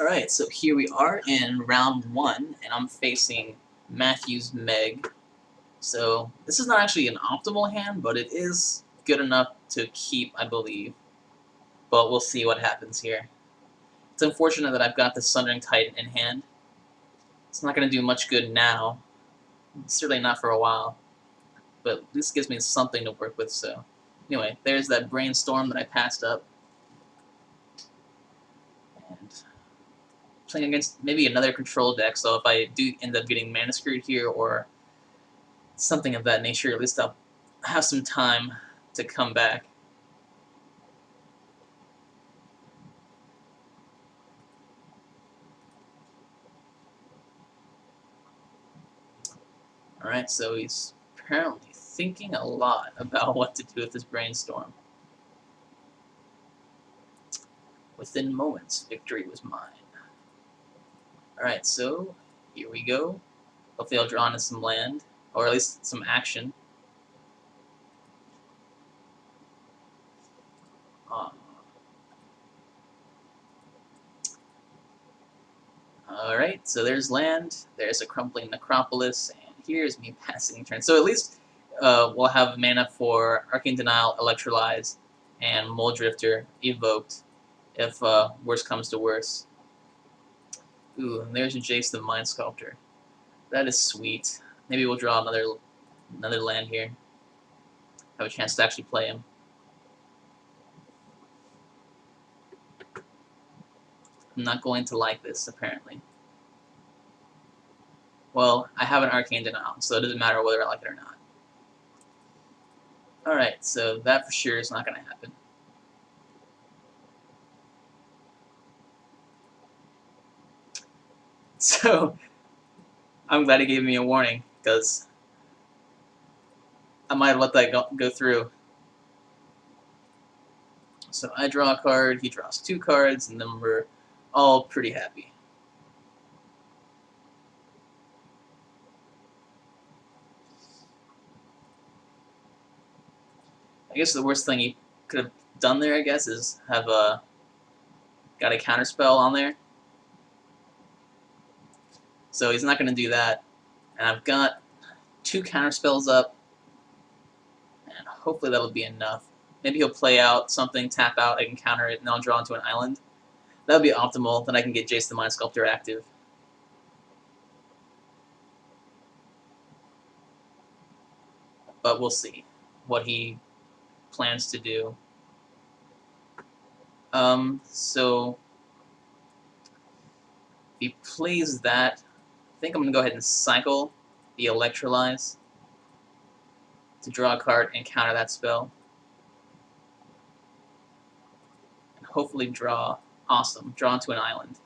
Alright, so here we are in round 1, and I'm facing Matthew's Meg. So this is not actually an optimal hand, but it is good enough to keep, I believe. But we'll see what happens here. It's unfortunate that I've got the Sundering Titan in hand. It's not going to do much good now. Certainly not for a while. But at least gives me something to work with, so. Anyway, there's that Brainstorm that I passed up. And playing against maybe another control deck, so if I do end up getting mana screwed here or something of that nature, at least I'll have some time to come back. Alright, so he's apparently thinking a lot about what to do with this Brainstorm. Within moments, victory was mine. Alright, so here we go. Hopefully I'll draw into some land, or at least some action. Alright, so there's land, there's a crumbling necropolis, and here's me passing turn. So at least we'll have mana for Arcane Denial, Electrolyze, and Mole Drifter evoked if worse comes to worse. Ooh, and there's Jace the Mind Sculptor. That is sweet. Maybe we'll draw another land here. Have a chance to actually play him. I'm not going to like this, apparently. Well, I have an Arcane Denial, so it doesn't matter whether I like it or not. Alright, so that for sure is not going to happen. So, I'm glad he gave me a warning, because I might have let that go through. So I draw a card, he draws 2 cards, and then we're all pretty happy. I guess the worst thing he could have done there, I guess, is have got a counterspell on there. So he's not going to do that. And I've got 2 counterspells up, and hopefully that'll be enough. Maybe he'll play out something, tap out, I can counter it, and then I'll draw into an island. That would be optimal, then I can get Jace the Mind Sculptor active. But we'll see what he plans to do. So if he plays that, I think I'm going to go ahead and cycle the Electrolyze to draw a card and counter that spell. And hopefully draw into an island.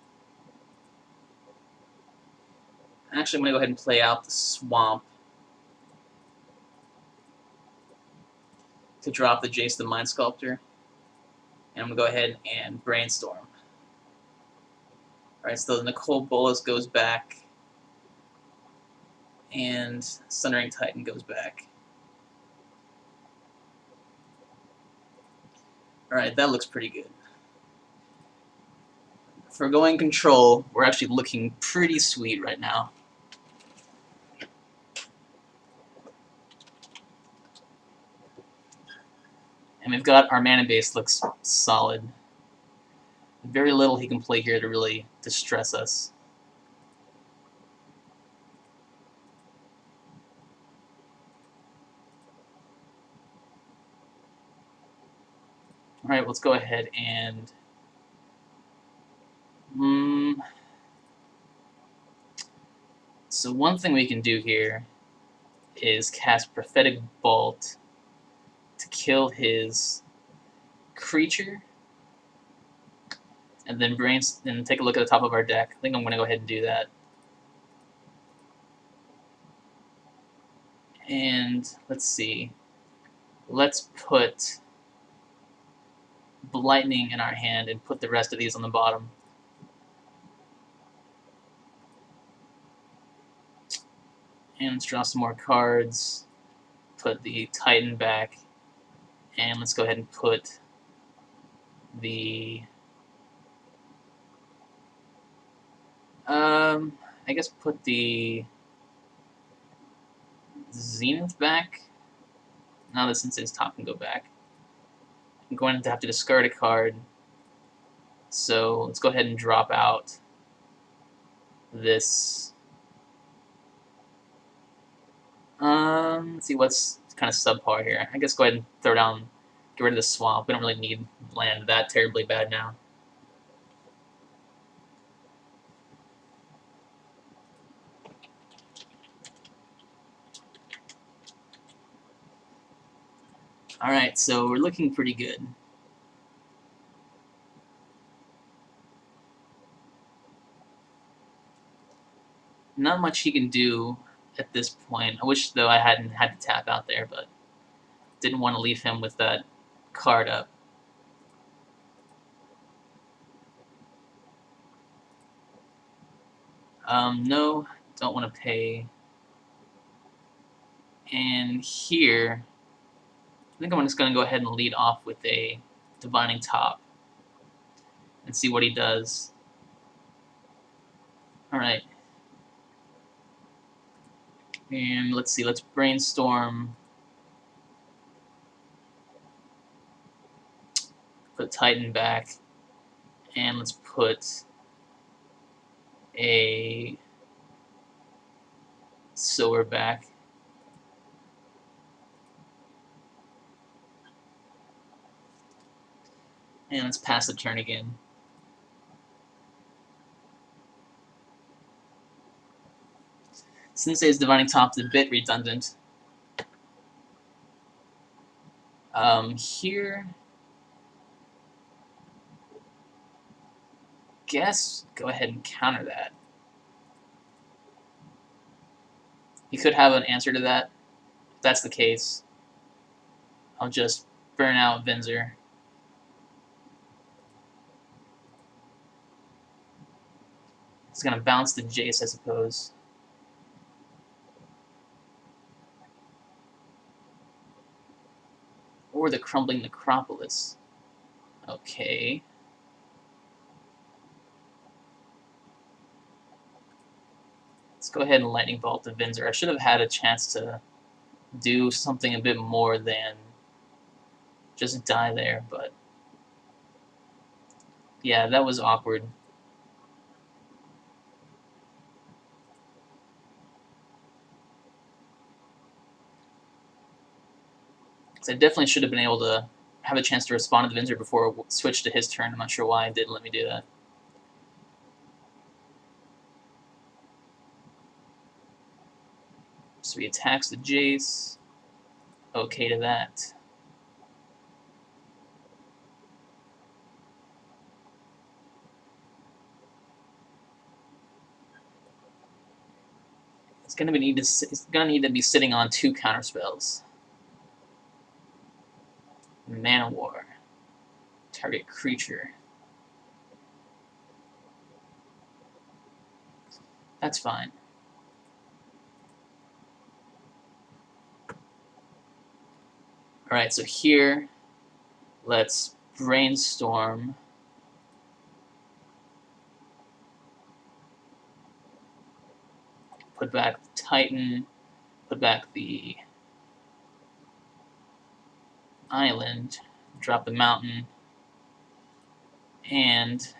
Actually, I'm going to go ahead and play out the Swamp to drop the Jace the Mind Sculptor. And I'm going to go ahead and Brainstorm. Alright, so the Nicole Bolas goes back, and Sundering Titan goes back. Alright, that looks pretty good. For going control, we're actually looking pretty sweet right now. And we've got our mana base looks solid. Very little he can play here to really distress us. Alright, let's go ahead and... So one thing we can do here is cast Prophetic Bolt to kill his creature, and then take a look at the top of our deck. I think I'm going to go ahead and do that. And let's see. Let's put Lightning in our hand and put the rest of these on the bottom. And let's draw some more cards. Put the Titan back. And let's go ahead and put the I guess put the Zenith back. Now that Sensei's top can go back. I'm going to have to discard a card. So let's go ahead and drop out this. Let's see what's kind of subpar here. I guess go ahead and throw down, get rid of the swamp. We don't really need land that terribly bad now. Alright, so we're looking pretty good. Not much he can do at this point. I wish, though, I hadn't had to tap out there, but didn't want to leave him with that card up. No, don't want to pay. And here, I think I'm just going to go ahead and lead off with a Divining Top and see what he does. Alright. And let's see, let's brainstorm. Put Titan back. And let's put a Silver back. And let's pass the turn again. Sensei's Divining Top is a bit redundant. Here, guess go ahead and counter that. You could have an answer to that. If that's the case, I'll just burn out Venzer. It's gonna bounce the Jace, I suppose. Or the Crumbling Necropolis. Okay. Let's go ahead and Lightning Bolt the Venzer. I should have had a chance to do something a bit more than just die there, but yeah, that was awkward. So I definitely should have been able to have a chance to respond to the Venzer before it switched to his turn. I'm not sure why it didn't let me do that. So he attacks the Jace. Okay to that. It's gonna need to be sitting on 2 counterspells. Mana War. Target creature. That's fine. Alright, so here, let's brainstorm. Put back the Titan, put back the island, drop the mountain, and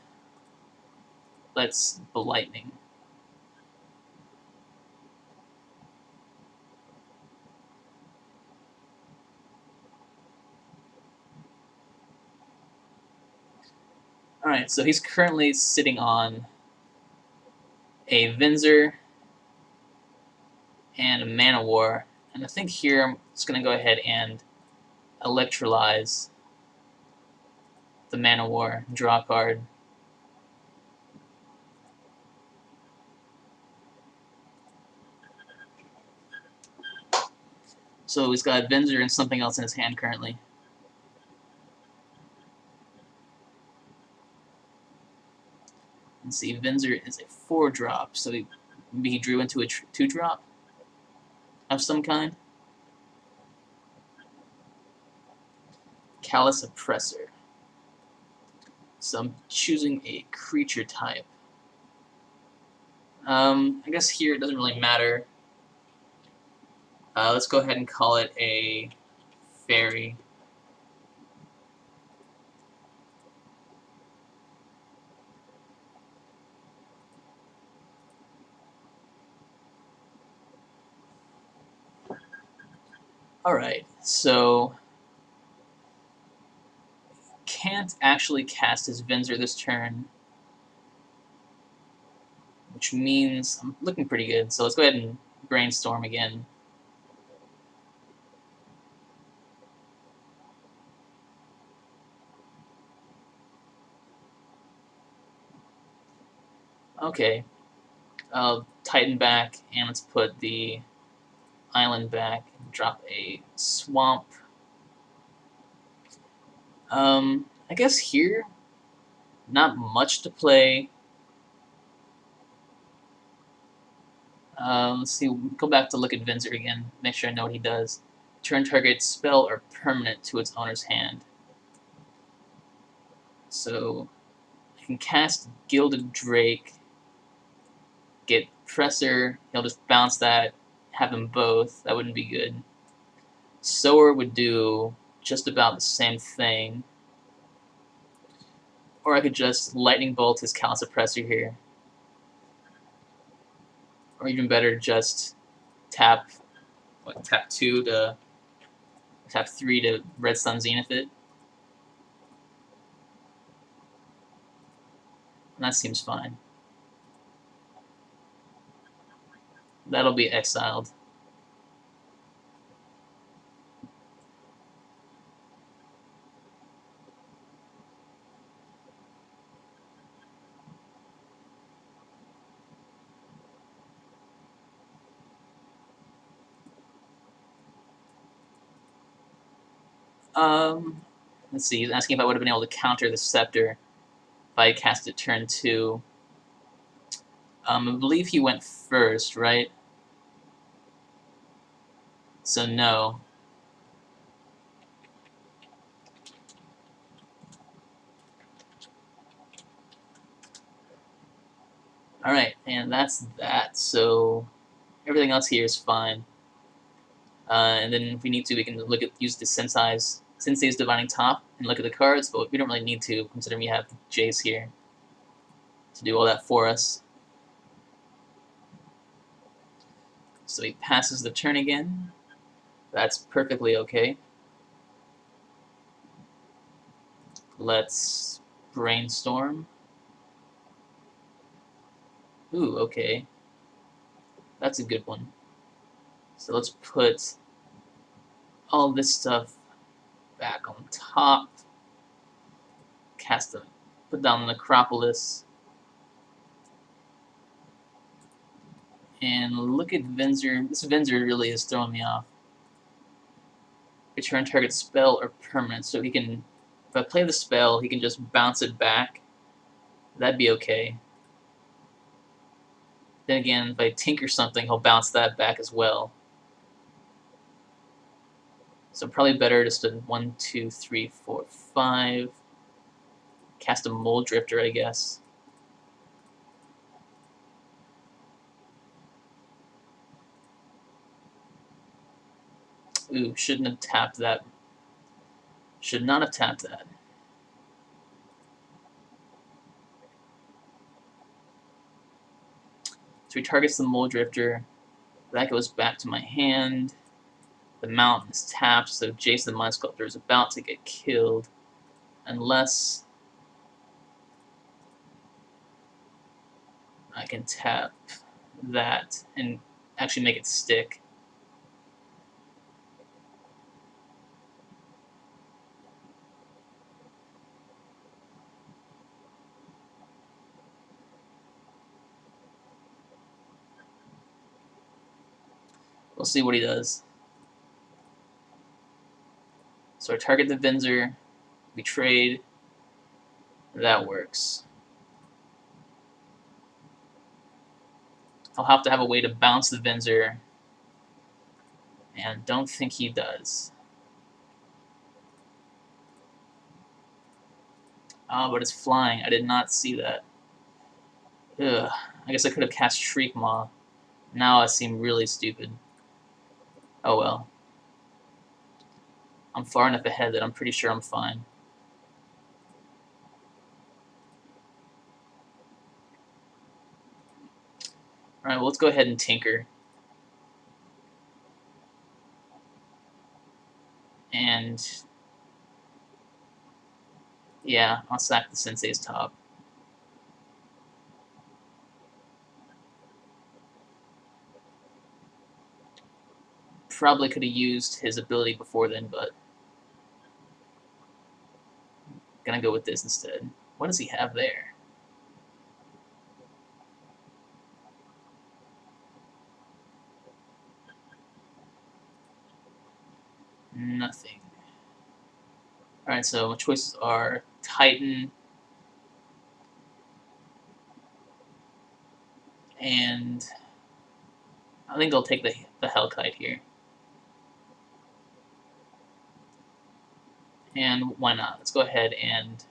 let's Lightning. Alright, so he's currently sitting on a Venzer and a Mana War, and I think here I'm just going to go ahead and Electrolyze the Mana War, draw a card. So he's got Venzer and something else in his hand currently. And see, Venzer is a 4-drop, so maybe he drew into a 2-drop of some kind. Callous Oppressor. So I'm choosing a creature type. I guess here it doesn't really matter. Let's go ahead and call it a fairy. Alright, so can't actually cast his Venser this turn, which means I'm looking pretty good. So let's go ahead and brainstorm again. Okay, I'll Titan back, and let's put the island back and drop a swamp. I guess here, not much to play. Let's see, go back to look at Venser again, make sure I know what he does. Turn target spell or permanent to its owner's hand. So, I can cast Gilded Drake, get Presser, he'll just bounce that, have them both, that wouldn't be good. Sower would do just about the same thing. Or I could just Lightning Bolt his Cal Suppressor here. Or even better, just tap 2 to tap 3 to Red Sun Zenith it. And that seems fine. That'll be exiled. Let's see, he's asking if I would have been able to counter the Scepter if I cast it turn 2. I believe he went first, right? So no. Alright, and that's that. So everything else here is fine. And then if we need to, we can use the Sensei's Divining Top and look at the cards, but we don't really need to, considering we have Jace here to do all that for us. So he passes the turn again. That's perfectly okay. Let's brainstorm. Ooh, okay. That's a good one. So let's put all this stuff back on top. Cast them. Put down the Necropolis. And look at Venser. This Venser really is throwing me off. Return target spell or permanent. So he can, if I play the spell, he can just bounce it back. That'd be okay. Then again, if I tinker something, he'll bounce that back as well. So probably better just to 1, 2, 3, 4, 5. Cast a Mold Drifter, I guess. Ooh, shouldn't have tapped that. Should not have tapped that. So he targets the Mold Drifter. That goes back to my hand. The mountain is tapped, so Jason the Mind Sculptor is about to get killed. Unless I can tap that and actually make it stick. We'll see what he does. So I target the Venser, we trade, that works. I'll have to have a way to bounce the Venser, and don't think he does. Ah, but it's flying. I did not see that. Ugh. I guess I could have cast Shriekmaw. Now I seem really stupid. Oh well. I'm far enough ahead that I'm pretty sure I'm fine. Alright, well, let's go ahead and tinker. And yeah, I'll sack the Sensei's top. Probably could have used his ability before then, but gonna go with this instead. What does he have there? Nothing. Alright, so my choices are Titan and I think I'll take the Hellkite here. And why not? Let's go ahead and...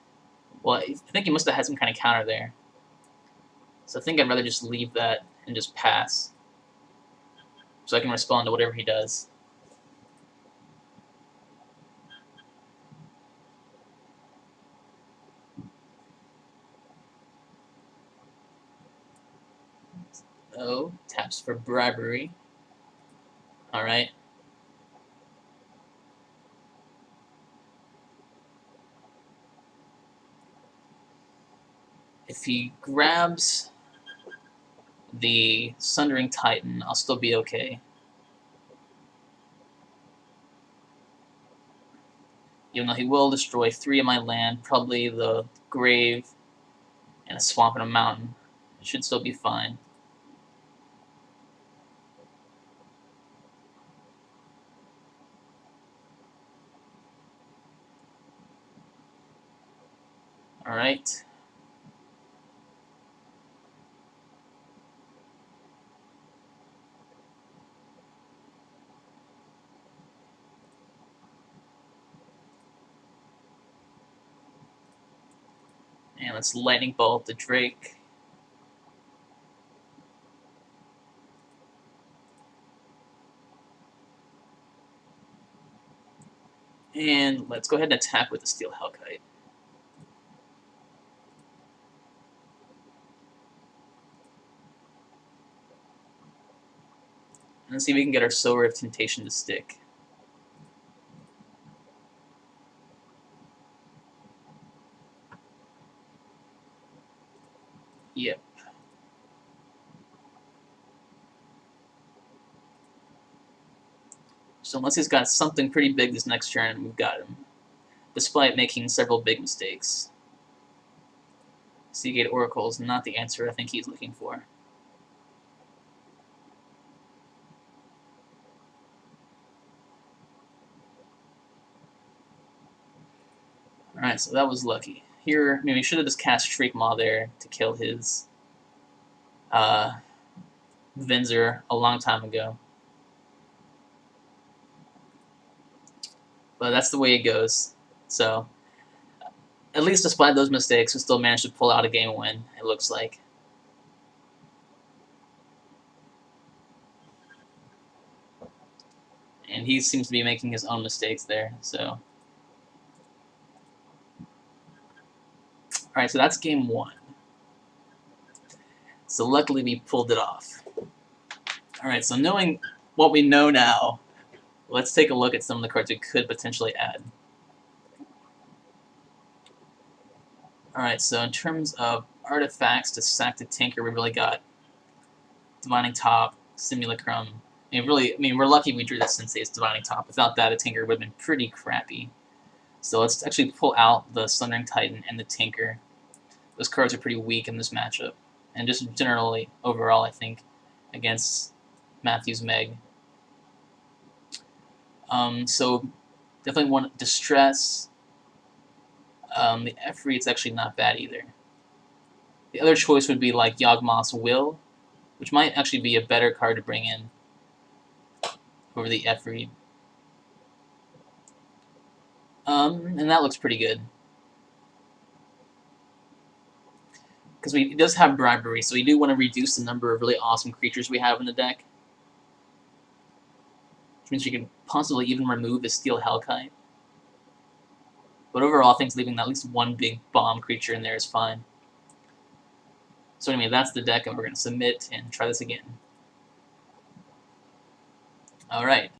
Well, I think he must have had some kind of counter there. So I think I'd rather just leave that and just pass. So I can respond to whatever he does. Oh, taps for bribery. Alright. If he grabs the Sundering Titan, I'll still be okay. Even though he will destroy 3 of my land, probably the grave and a swamp and a mountain. It should still be fine. Alright. And let's Lightning Bolt the Drake. And let's go ahead and attack with the Steel Hellkite. And let's see if we can get our Sower of Temptation to stick. Yep. So unless he's got something pretty big this next turn, we've got him. Despite making several big mistakes. Seagate Oracle is not the answer I think he's looking for. Alright, so that was lucky. Here, maybe we should have just cast Shriekmaw there to kill his Vinzer a long time ago. But that's the way it goes. So, at least despite those mistakes, we still managed to pull out a game win, it looks like. And he seems to be making his own mistakes there, so... Alright, so that's game 1. So luckily we pulled it off. Alright, so knowing what we know now, let's take a look at some of the cards we could potentially add. Alright, so in terms of artifacts to sack the Tinker, we really got Divining Top, Simulacrum. I mean, we're lucky we drew that Sensei's Divining Top. Without that, a Tinker would have been pretty crappy. So let's actually pull out the Sundering Titan and the Tinker. Those cards are pretty weak in this matchup. And just generally, overall, I think, against Matthew's Meg. So definitely want Distress. The Efreet's actually not bad either. The other choice would be like Yawgmoth's Will, which might actually be a better card to bring in over the Efreet. And that looks pretty good. because it does have bribery, so we do want to reduce the number of really awesome creatures we have in the deck. Which means we can possibly even remove the Steel Hellkite. But overall, I think leaving at least one big bomb creature in there is fine. So anyway, that's the deck, and we're going to submit and try this again. Alright.